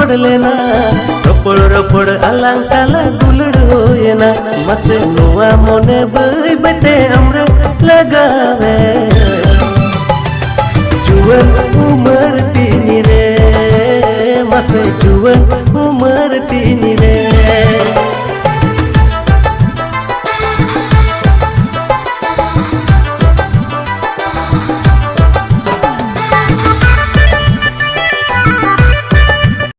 रपड़ लेना रपड़ रपड़ आलांग ताला दुलड़ होएना मसे नुआ मोने बई बते हमरे लगावे जुवन उमर तीनी रे मसे जुवन उमर तीनी रे।